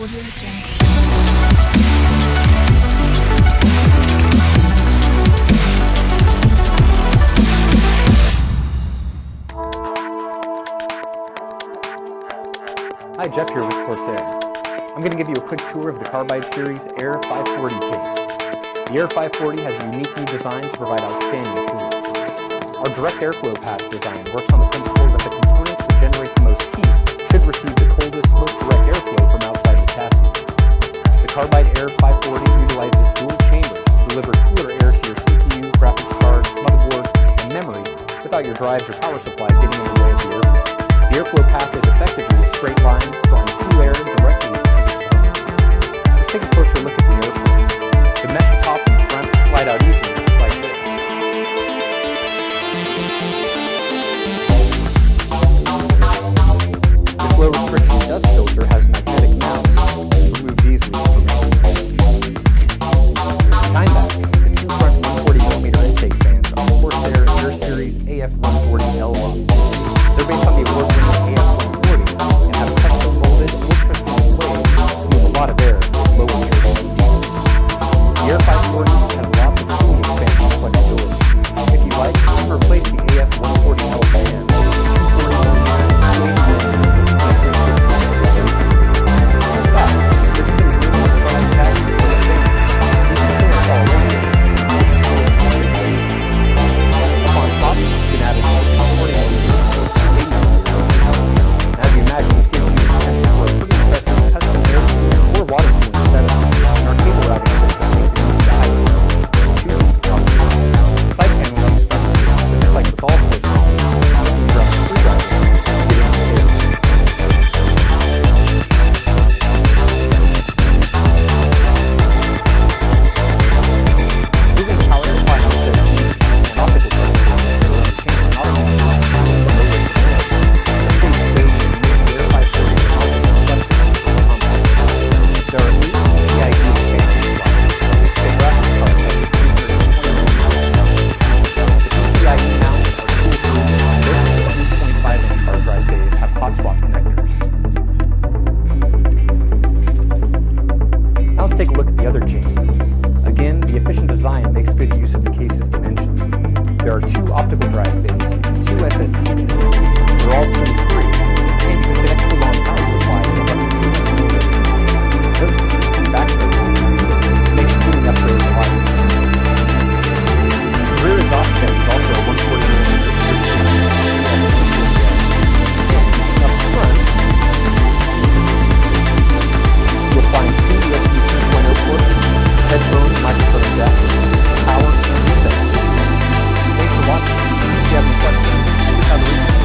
Audio Jungle. Hi, Jeff here with Corsair. I'm going to give you a quick tour of the Carbide Series Air 540 case. The Air 540 has a unique new design to provide outstanding cooling. Our direct airflow path design works on the principle that the components that generate the most heat should receive the coldest, most direct airflow from outside the chassis. The Carbide Air 540 utilizes dual chambers to deliver cooler air to your CPU, graphics cards, motherboard, and memory without your drives or power supply getting in the way of the airflow. The airflow path is effectively a straight line, drawing cool air directly into the components. Let's take a closer look at the airflow. The mesh top and front slide out easily like this. This low restriction dust filter has magnetic mounts and removes easily from maintenance. Behind that, the two front 140mm intake fans are Corsair Air Series AF140L models. They're based on the award-winning AF140 and have custom molded ultra-thin blades to move a lot of air with lower turbulence. The Air 540 has lots of cooling expansion and flexibility. If you like, you can replace the AF140L fan with a 240mm take a look at the other chamber. Again, the efficient design makes good use of the case's dimensions. There are two optical drive bays and two SSD bays. They're all tool-free, and you can fit extra long power supplies of up to 200 mm. Notice the CPU backplate makes cooling upgrades a lot easier. The rear exhaust fan is also a 140mm. Up front, you'll find two USB 3.0 ports, headphone, microphone jacks, power, and reset switches. Thanks for watching. If you have any questions, please have a reset.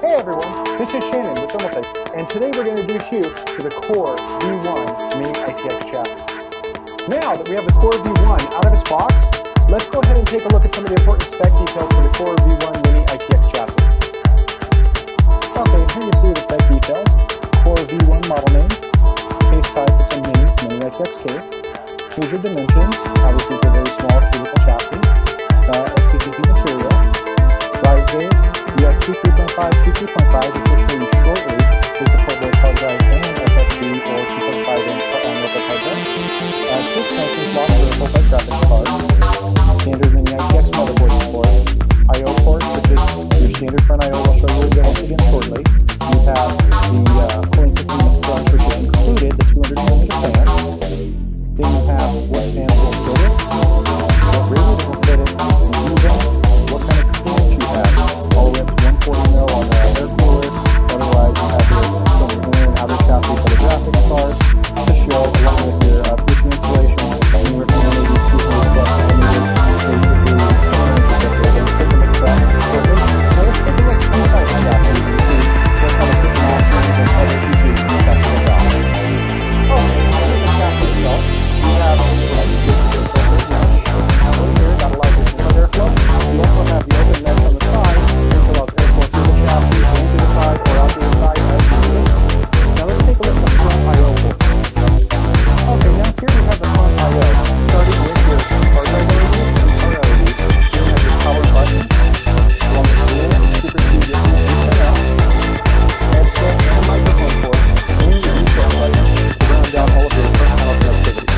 Hey everyone, this is Shannon with Thermaltake, and today we're going to introduce you to the Core V1 Mini ITX chassis. Now that we have the Core V1 out of its box, let's go ahead and take a look at some of the important spec details for the Core V1 Mini ITX chassis. Okay, here you see the spec details. Core V1 model name, case type, it's a Mini ITX case. Here's your dimensions. Obviously it's a very small cubicle chassis. SPCC material. to 3.5 to 2.5, which we'll show you shortly. They support both Carbide and SSD or 2.5 inch local hard drive. 6 connections locked for full-size graphics cards. Standard mini ITX motherboard support. I/O port, which is your standard front I/O. I'll show you again once again shortly. You have the cooling system in the front, which is included, the 200mm fan. Then you have what fans will fit it, what radiators will fit it, and even what kind of coolant you have. All the way up to 140 mil on the air cooler. Otherwise, you have your some inner and outer chassis for the graphics card to show, along with your PC installation. And you recommend maybe 200 plus millimeters, basically. Take a look at that shortly. Now let's take a look inside the chassis. You can see what kind of different options and other features you can check it out. Okay, now with the chassis itself, you have what I just did for the mesh. Now over here, that allows you to put airflow. You also have the open mesh on the side, which allows airflow through the chassis, into the side, or out to the side as needed. Now let's take a look at the front I/O ports. Okay, now here we have the front I/O, starting with your hardware LEDs and power LEDs. Here you have your power button, along with the super speed USB 8.0, headset, and a microphone port, and your reset button to round down all of your front panel connectivity.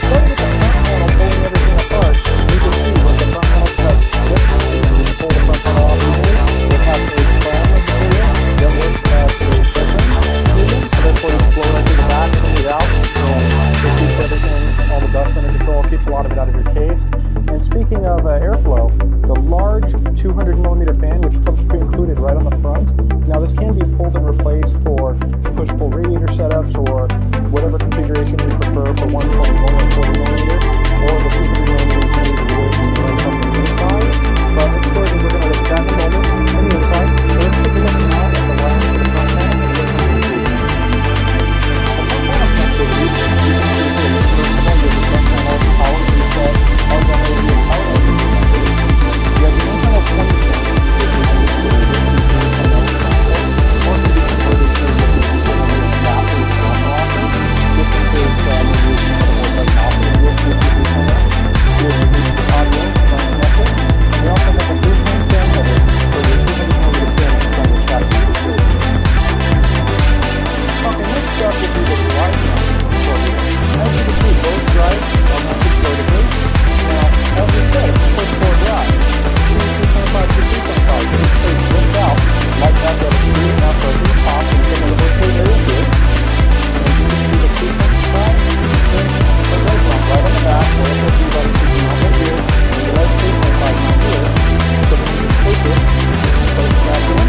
Starting with the front panel, pulling everything apart, you can see when the front panel cuts this, you can pull the front panel off easily. It has a clamp material that works as a filtering medium, so therefore you flow right through the back, clean it out, and it keeps everything, all the dust under control, keeps a lot of it out of your case. And speaking of airflow, the large 200mm fan, which comes pre-included right on the front. Now this can be pulled and replaced for push-pull radiator setups or whatever configuration you prefer for 120mm and 40mm, or the 200mm can be doing something inside. But let's go ahead and we're going to look at that in a moment on the inside. So let's take a look now at the lens of the front panel and look at the front panel connectivity. You can see here, first of all, you have the front panel power reset, hardware LED, and power LED connectivity. You have the internal 20 pin, which is the or can be converted to a battery front rocker. This includes maybe some more technology USB 3.0. Here's the audio front connector. And we also have a 3-pin fan header for your 200mm fan from the chassis security. Okay, next up would be the drive mounting shortly. As you can see, both drives are mounted vertically. Now, as we said, it's a push-pull drive. 3.5 to 3.5, so this stays lift out like that, that it's screwed out for a new top and get a little bit area here. And you can see the 2.5 pin, the right one right on the back, where it will be running to the mount right here, and the left 3.5 mount here. So we can just take it, place it back in,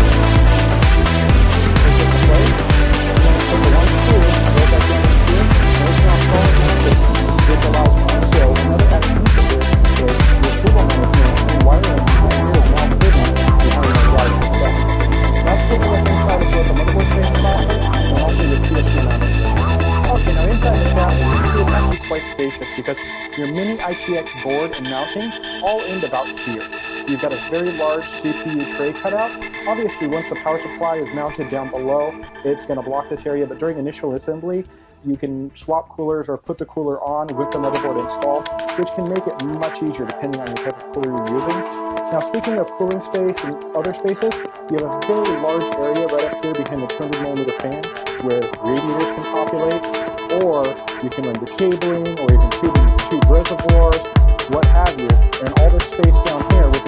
place it in place, and then take the one screw, right back in here, and it's now solid mounted, which allows also another added feature here is your cable management and wiring here is now hidden behind the wires itself. Now let's take a look inside of both the motherboard stand socket and also your PSG mounting. Okay, now inside the chassis, you can see it's actually quite spacious because your mini ITX board and mounting all end about here. You've got a very large CPU tray cutout. Obviously, once the power supply is mounted down below, it's going to block this area, but during initial assembly, you can swap coolers or put the cooler on with the motherboard installed, which can make it much easier depending on the type of cooler you're using. Now, speaking of cooling space and other spaces, you have a very large area right up here behind the 200mm fan where radiators can populate, or you can run the cabling, or you can tube reservoirs, what have you, and all this space down here with